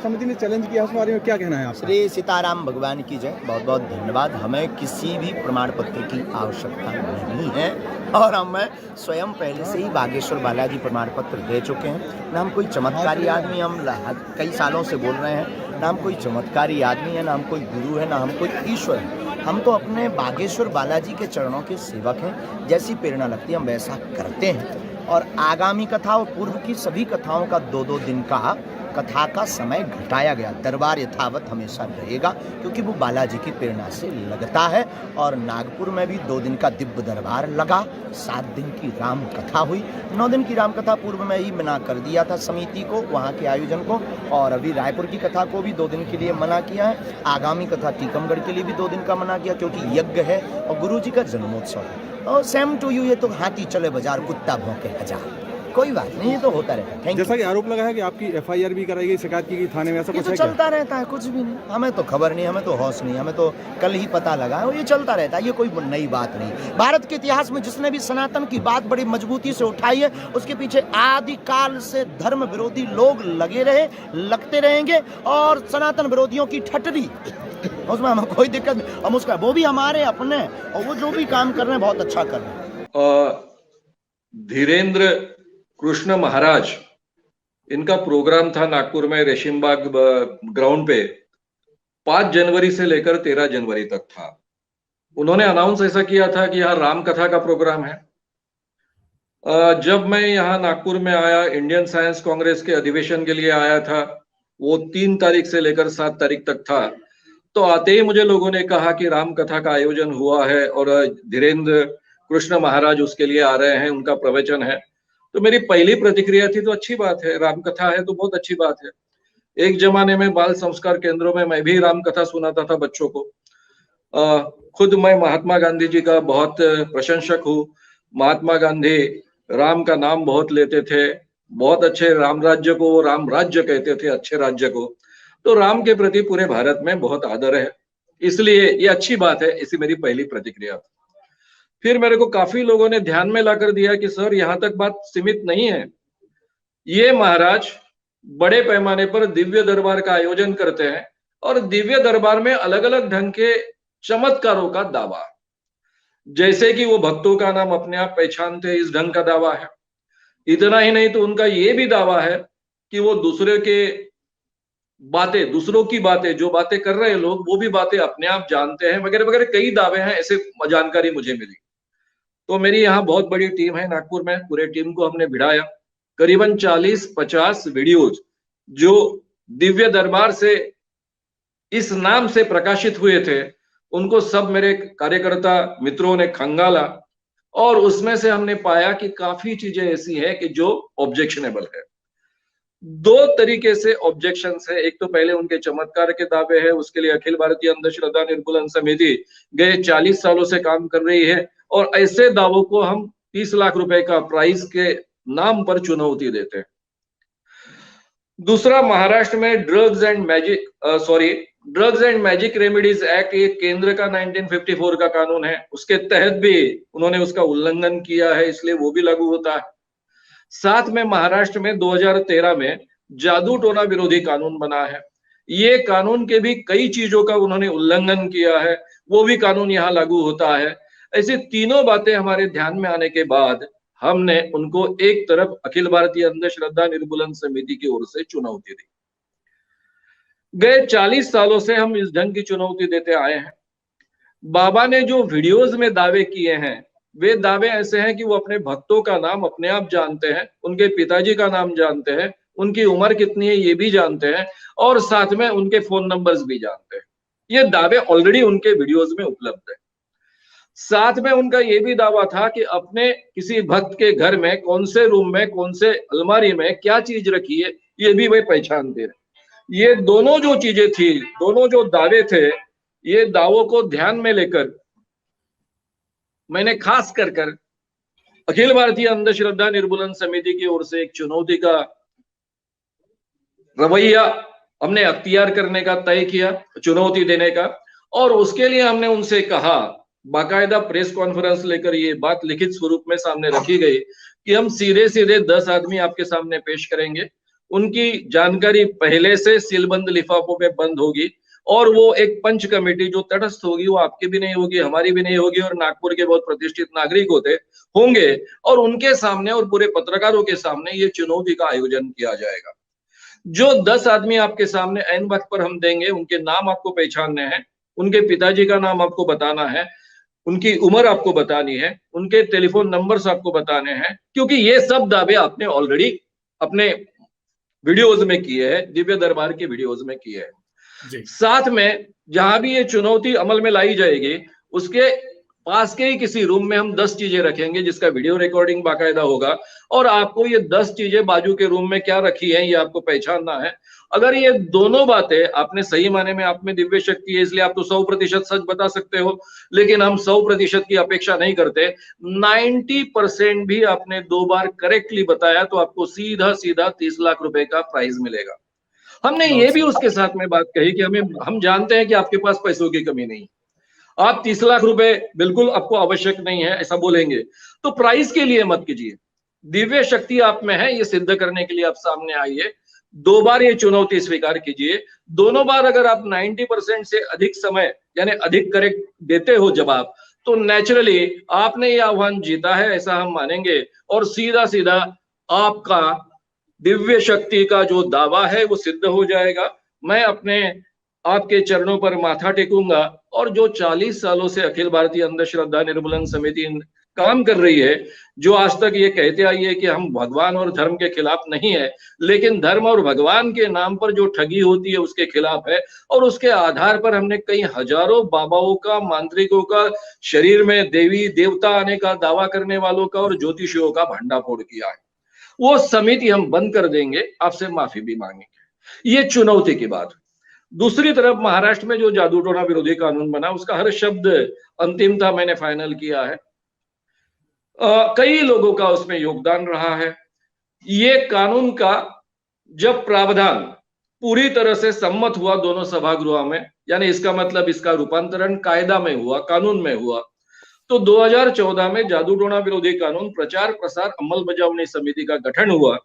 समिति ने चैलेंज किया, उस बारे में क्या कहना है आपका? श्री सीताराम भगवान की जय। बहुत बहुत धन्यवाद। हमें किसी भी प्रमाण पत्र की आवश्यकता नहीं है और हम स्वयं पहले से ही बागेश्वर बालाजी प्रमाण पत्र दे चुके हैं। ना हम कोई चमत्कारी आदमी, हम कई सालों से बोल रहे हैं, ना हम कोई चमत्कारी आदमी है, ना हम कोई गुरु है, ना हम कोई ईश्वर है। हम तो अपने बागेश्वर बालाजी के चरणों के सेवक हैं। जैसी प्रेरणा लगती है हम वैसा करते हैं। और आगामी कथा और पूर्व की सभी कथाओं का 2-2 दिन का कथा का समय घटाया गया। दरबार यथावत हमेशा रहेगा क्योंकि वो बालाजी की प्रेरणा से लगता है। और नागपुर में भी 2 दिन का दिव्य दरबार लगा, 7 दिन की राम कथा हुई। 9 दिन की राम कथा पूर्व में ही मना कर दिया था समिति को, वहाँ के आयोजन को, और अभी रायपुर की कथा को भी 2 दिन के लिए मना किया है। आगामी कथा टीकमगढ़ के लिए भी 2 दिन का मना किया क्योंकि यज्ञ है और गुरु जी का जन्मोत्सव है। और सेम टू यू, ये तो हाथी चले बाजार कुत्ता भौंके हजार, कोई बात नहीं, ये तो होता रहता है। जैसा कि आरोप लगा है कि आपकी FIR भी कराई गई, शिकायत की गई थाने में, ऐसा कुछ है? ये तो चलता रहता है, कुछ भी नहीं। हमें तो खबर नहीं, हमें तो होश नहीं, हमें तो कल ही पता लगा है। ये चलता रहता है, ये कोई नई बात नहीं। भारत के इतिहास में जिसने भी सनातन की बात बड़ी मजबूती से उठाई है, उसके पीछे आदि काल से धर्म विरोधी लोग लगे रहे, लगते रहेंगे। और सनातन विरोधियों की ठटरी, उसमें हमें कोई दिक्कत नहीं। हम उसका, वो भी हमारे अपने, और वो जो भी काम कर रहे हैं बहुत अच्छा कर रहे हैं। धीरेन्द्र कृष्ण महाराज, इनका प्रोग्राम था नागपुर में रेशीमबाग ग्राउंड पे, 5 जनवरी से लेकर 13 जनवरी तक था। उन्होंने अनाउंस ऐसा किया था कि यहाँ राम कथा का प्रोग्राम है। जब मैं यहाँ नागपुर में आया, इंडियन साइंस कांग्रेस के अधिवेशन के लिए आया था, वो 3 तारीख से लेकर 7 तारीख तक था। तो आते ही मुझे लोगों ने कहा कि राम कथा का आयोजन हुआ है और धीरेन्द्र कृष्ण महाराज उसके लिए आ रहे हैं, उनका प्रवचन है। तो मेरी पहली प्रतिक्रिया थी तो अच्छी बात है, राम कथा है तो बहुत अच्छी बात है। एक जमाने में बाल संस्कार केंद्रों में मैं भी राम कथा सुनाता था बच्चों को। खुद मैं महात्मा गांधी जी का बहुत प्रशंसक हूँ। महात्मा गांधी राम का नाम बहुत लेते थे, बहुत अच्छे राम राज्य को वो राम राज्य कहते थे, अच्छे राज्य को। तो राम के प्रति पूरे भारत में बहुत आदर है, इसलिए ये अच्छी बात है। इसी मेरी पहली प्रतिक्रिया थी। फिर मेरे को काफी लोगों ने ध्यान में लाकर दिया कि सर यहाँ तक बात सीमित नहीं है, ये महाराज बड़े पैमाने पर दिव्य दरबार का आयोजन करते हैं और दिव्य दरबार में अलग अलग ढंग के चमत्कारों का दावा, जैसे कि वो भक्तों का नाम अपने आप पहचानते, इस ढंग का दावा है। इतना ही नहीं तो उनका ये भी दावा है कि वो दूसरों की बातें जो बातें कर रहे हैं लोग, वो भी बातें अपने आप जानते हैं, वगैरह वगैरह कई दावे हैं। ऐसे जानकारी मुझे मिली। तो मेरी यहाँ बहुत बड़ी टीम है नागपुर में, पूरे टीम को हमने भिड़ाया। करीबन 40-50 वीडियोज जो दिव्य दरबार से इस नाम से प्रकाशित हुए थे, उनको सब मेरे कार्यकर्ता मित्रों ने खंगाला और उसमें से हमने पाया कि काफी चीजें ऐसी हैं कि जो ऑब्जेक्शनेबल है। 2 तरीके से ऑब्जेक्शन है। एक तो पहले उनके चमत्कार के दावे हैं, उसके लिए अखिल भारतीय अंधश्रद्धा निर्मूलन समिति गए 40 सालों से काम कर रही है और ऐसे दावों को हम 30 लाख रुपए का प्राइज के नाम पर चुनौती देते हैं। दूसरा, महाराष्ट्र में drugs and magic remedies act, ये केंद्र का 1954 का कानून है, उसके तहत भी उन्होंने उसका उल्लंघन किया है, इसलिए वो भी लागू होता है। साथ में महाराष्ट्र में 2013 में जादू टोना विरोधी कानून बना है। ये कानून के भी कई चीजों का उन्होंने उल्लंघन किया है, वो भी कानून यहाँ लागू होता है। ऐसे तीनों बातें हमारे ध्यान में आने के बाद हमने उनको एक तरफ अखिल भारतीय अंधश्रद्धा निर्मूलन समिति की ओर से चुनौती दी। गए 40 सालों से हम इस ढंग की चुनौती देते आए हैं। बाबा ने जो वीडियोज में दावे किए हैं, वे दावे ऐसे हैं कि वो अपने भक्तों का नाम अपने आप जानते हैं, उनके पिताजी का नाम जानते हैं, उनकी उम्र कितनी है ये भी जानते हैं और साथ में उनके फोन नंबर्स भी जानते हैं। ये दावे ऑलरेडी उनके वीडियोज में उपलब्ध है। साथ में उनका ये भी दावा था कि अपने किसी भक्त के घर में कौन से रूम में, कौन से अलमारी में क्या चीज रखी है, ये भी वे पहचानते हैं। ये दोनों जो चीजें थी, दोनों जो दावे थे, ये दावों को ध्यान में लेकर मैंने खास कर अखिल भारतीय अंधश्रद्धा निर्मूलन समिति की ओर से एक चुनौती का रवैया हमने अख्तियार करने का तय किया, चुनौती देने का। और उसके लिए हमने उनसे कहा, बाकायदा प्रेस कॉन्फ्रेंस लेकर ये बात लिखित स्वरूप में सामने रखी गई कि हम सीधे 10 आदमी आपके सामने पेश करेंगे, उनकी जानकारी पहले से सीलबंद लिफाफों में बंद होगी और वो एक पंच कमेटी जो तटस्थ होगी, वो आपकी भी नहीं होगी, हमारी भी नहीं होगी, और नागपुर के बहुत प्रतिष्ठित नागरिक होंगे और उनके सामने और पूरे पत्रकारों के सामने ये चुनौती का आयोजन किया जाएगा। जो 10 आदमी आपके सामने ऐन वक्त पर हम देंगे, उनके नाम आपको पहचानने हैं, उनके पिताजी का नाम आपको बताना है, उनकी उम्र आपको बतानी है, उनके टेलीफोन नंबर्स आपको बताने हैं, क्योंकि ये सब दावे आपने ऑलरेडी अपने वीडियोज में किए हैं, दिव्य दरबार के वीडियोज में किए हैं। साथ में जहां भी ये चुनौती अमल में लाई जाएगी, उसके पास के ही किसी रूम में हम 10 चीजें रखेंगे जिसका वीडियो रिकॉर्डिंग बाकायदा होगा, और आपको ये 10 चीजें बाजू के रूम में क्या रखी हैं ये आपको पहचानना है। अगर ये दोनों बातें आपने सही माने में, आप में दिव्य शक्ति है इसलिए आप तो 100% सच बता सकते हो, लेकिन हम 100% की अपेक्षा नहीं करते। 90% भी आपने 2 बार करेक्टली बताया तो आपको सीधा 30 लाख रुपए का प्राइज मिलेगा। हमने ये भी उसके साथ में बात कही कि हम जानते हैं कि आपके पास पैसों की कमी नहीं, आप 30 लाख रुपए बिल्कुल आपको आवश्यक नहीं है ऐसा बोलेंगे तो प्राइस के लिए मत कीजिए। दिव्य शक्ति आप में है, ये सिद्ध करने के लिए आप सामने आइए। 2 बार ये चुनौती स्वीकार कीजिए। दोनों बार अगर आप 90% से अधिक समय यानी अधिक करेक्ट देते हो जवाब, तो नेचुरली आपने ये आह्वान जीता है ऐसा हम मानेंगे, और सीधा आपका दिव्य शक्ति का जो दावा है वो सिद्ध हो जाएगा। मैं अपने आपके चरणों पर माथा टेकूंगा, और जो 40 सालों से अखिल भारतीय अंधश्रद्धा निर्मूलन समिति काम कर रही है, जो आज तक ये कहते आई है कि हम भगवान और धर्म के खिलाफ नहीं है, लेकिन धर्म और भगवान के नाम पर जो ठगी होती है उसके खिलाफ है, और उसके आधार पर हमने कई हजारों बाबाओं का, मांत्रिकों का, शरीर में देवी देवता आने का दावा करने वालों का और ज्योतिषियों का भंडाफोड़ किया है। वो समिति हम बंद कर देंगे, आपसे माफी भी मांगेंगे। ये चुनौती की बात। दूसरी तरफ महाराष्ट्र में जो जादू टोना विरोधी कानून बना, उसका हर शब्द अंतिमता मैंने फाइनल किया है। कई लोगों का उसमें योगदान रहा है। ये कानून का जब प्रावधान पूरी तरह से सम्मत हुआ दोनों सभागृहों में, यानी इसका मतलब इसका रूपांतरण कायदा में हुआ, कानून में हुआ, तो 2014 में जादू टोना विरोधी कानून प्रचार प्रसार अंमलबजावनी समिति का गठन हुआ।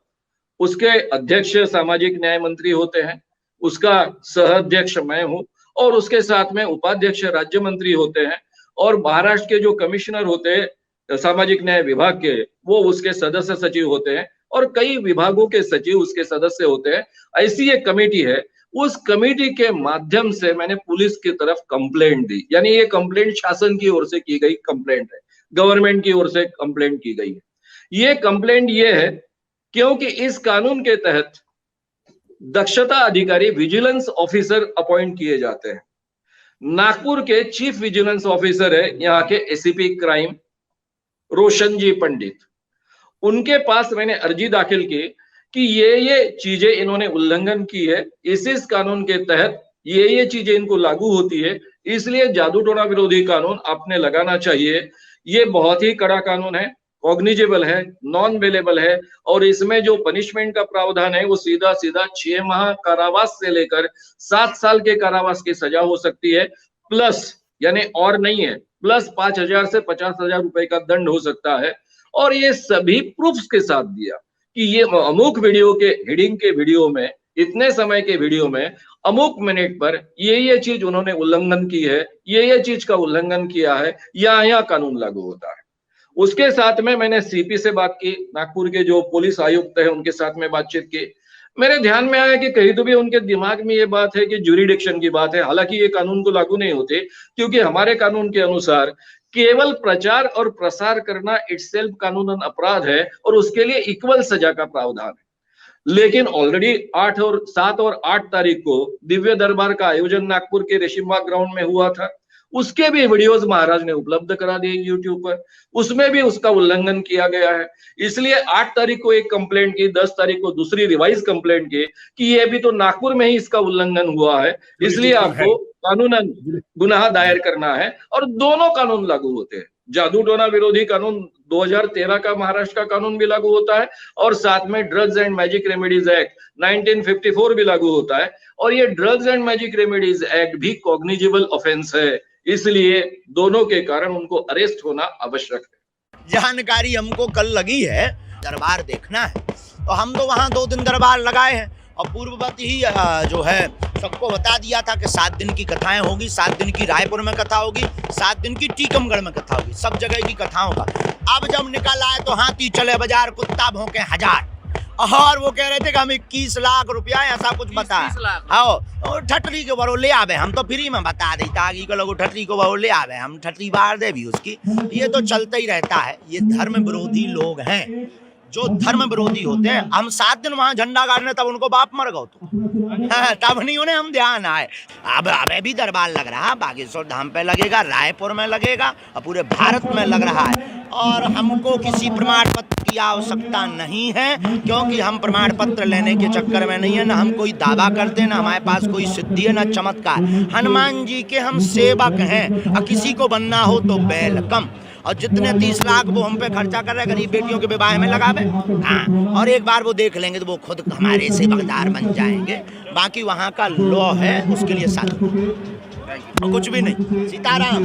उसके अध्यक्ष सामाजिक न्याय मंत्री होते हैं, उसका सह अध्यक्ष मैं हूं, और उसके साथ में उपाध्यक्ष राज्य मंत्री होते हैं, और महाराष्ट्र के जो कमिश्नर होते हैं सामाजिक न्याय विभाग के, वो उसके सदस्य सचिव होते हैं, और कई विभागों के सचिव उसके सदस्य होते हैं। ऐसी एक कमेटी है। उस कमेटी के माध्यम से मैंने पुलिस की तरफ कंप्लेंट दी, यानी ये कंप्लेंट शासन की ओर से की गई कंप्लेंट है, गवर्नमेंट की ओर से कंप्लेंट की गई है। ये कंप्लेंट ये है क्योंकि इस कानून के तहत दक्षता अधिकारी विजिलेंस ऑफिसर अपॉइंट किए जाते हैं। नागपुर के चीफ विजिलेंस ऑफिसर है यहाँ के एसीपी क्राइम रोशन जी पंडित। उनके पास मैंने अर्जी दाखिल की कि ये चीजें इन्होंने उल्लंघन की है, इस कानून के तहत ये चीजें इनको लागू होती है, इसलिए जादू टोना विरोधी कानून आपने लगाना चाहिए। ये बहुत ही कड़ा कानून है, कॉग्निजेबल है, नॉन बेलेबल है, और इसमें जो पनिशमेंट का प्रावधान है वो सीधा 6 माह कारावास से लेकर 7 साल के कारावास की सजा हो सकती है, प्लस यानी और नहीं है, प्लस 5,000 से 50,000 रुपए का दंड हो सकता है। और ये सभी प्रूफ्स के साथ दिया कि ये अमुक वीडियो के हेडिंग के वीडियो में, इतने समय के वीडियो में, अमुक मिनट पर ये चीज उन्होंने उल्लंघन की है, ये चीज का उल्लंघन किया है, यहाँ कानून लागू होता है। उसके साथ में मैंने सीपी से बात की, नागपुर के जो पुलिस आयुक्त है उनके साथ में बातचीत की। मेरे ध्यान में आया कि कहीं तो भी उनके दिमाग में ये बात है कि ज्यूरिडिक्शन की बात है, हालांकि ये कानून को लागू नहीं होते, क्योंकि हमारे कानून के अनुसार केवल प्रचार और प्रसार करना इटसेल्फ कानूनन अपराध है, और उसके लिए इक्वल सजा का प्रावधान है। लेकिन ऑलरेडी 7 और 8 तारीख को दिव्य दरबार का आयोजन नागपुर के रेशिमबाग ग्राउंड में हुआ था, उसके भी वीडियोस महाराज ने उपलब्ध करा दिए यूट्यूब पर, उसमें भी उसका उल्लंघन किया गया है। इसलिए 8 तारीख को एक कंप्लेंट की, 10 तारीख को दूसरी रिवाइज कंप्लेंट की कि ये भी तो नागपुर में ही इसका उल्लंघन हुआ है, इसलिए आपको कानूनन गुनाह दायर करना है, और दोनों कानून लागू होते हैं। जादू टोना विरोधी कानून 2013 का महाराष्ट्र का कानून भी लागू होता है, और साथ में drugs and magic remedies act 1954 भी लागू होता है, और ये drugs and magic remedies act भी कॉग्निजेबल ऑफेंस है, इसलिए दोनों के कारण उनको अरेस्ट होना आवश्यक है। जानकारी हमको कल लगी है, दरबार देखना है तो हम तो वहाँ 2 दिन दरबार लगाए हैं और पूर्ववती ही जो है सबको बता दिया था कि 7 दिन की कथाएं होगी, 7 दिन की रायपुर में कथा होगी, 7 दिन की टीकमगढ़ में कथा होगी, सब जगह की कथाओं का। अब जब निकल आए तो हाथी चले बाजार, कुत्ता भौंके 1000, और वो कह रहे थे कि हम 21 लाख रुपया ऐसा कुछ बता। हाँ, ठटरी के बरो ले आवे, हम तो फ्री में बता देता आगे के लोग ठटरी को बरो ले आवे, हम ठटरी बार दे भी उसकी। ये तो चलता ही रहता है। ये धर्म विरोधी लोग हैं, जो धर्म विरोधी होते हैं। हम 7 दिन वहां झंडा गाड़ने, तब उनको बाप मर गए तो तब नहीं उन्हें हम ध्यान आए। अब भी दरबार लग रहा है, बागेश्वर धाम पे लगेगा, रायपुर में लगेगा और पूरे भारत में लग रहा है। और हमको किसी प्रमाण पत्र की आवश्यकता नहीं है, क्योंकि हम प्रमाण पत्र लेने के चक्कर में नहीं है। ना हम कोई दावा करते हैं, ना हमारे पास कोई सिद्धि है, ना चमत्कार। हनुमान जी के हम सेवक हैं और किसी को बनना हो तो वेलकम। और जितने 30 लाख वो हम पे खर्चा कर रहे हैं गरीब बेटियों के विवाह में लगावे, हाँ, और एक बार वो देख लेंगे तो वो खुद हमारे सेवकदार बन जाएंगे। बाकी वहाँ का लॉ है, उसके लिए साथ कुछ भी नहीं। सीताराम।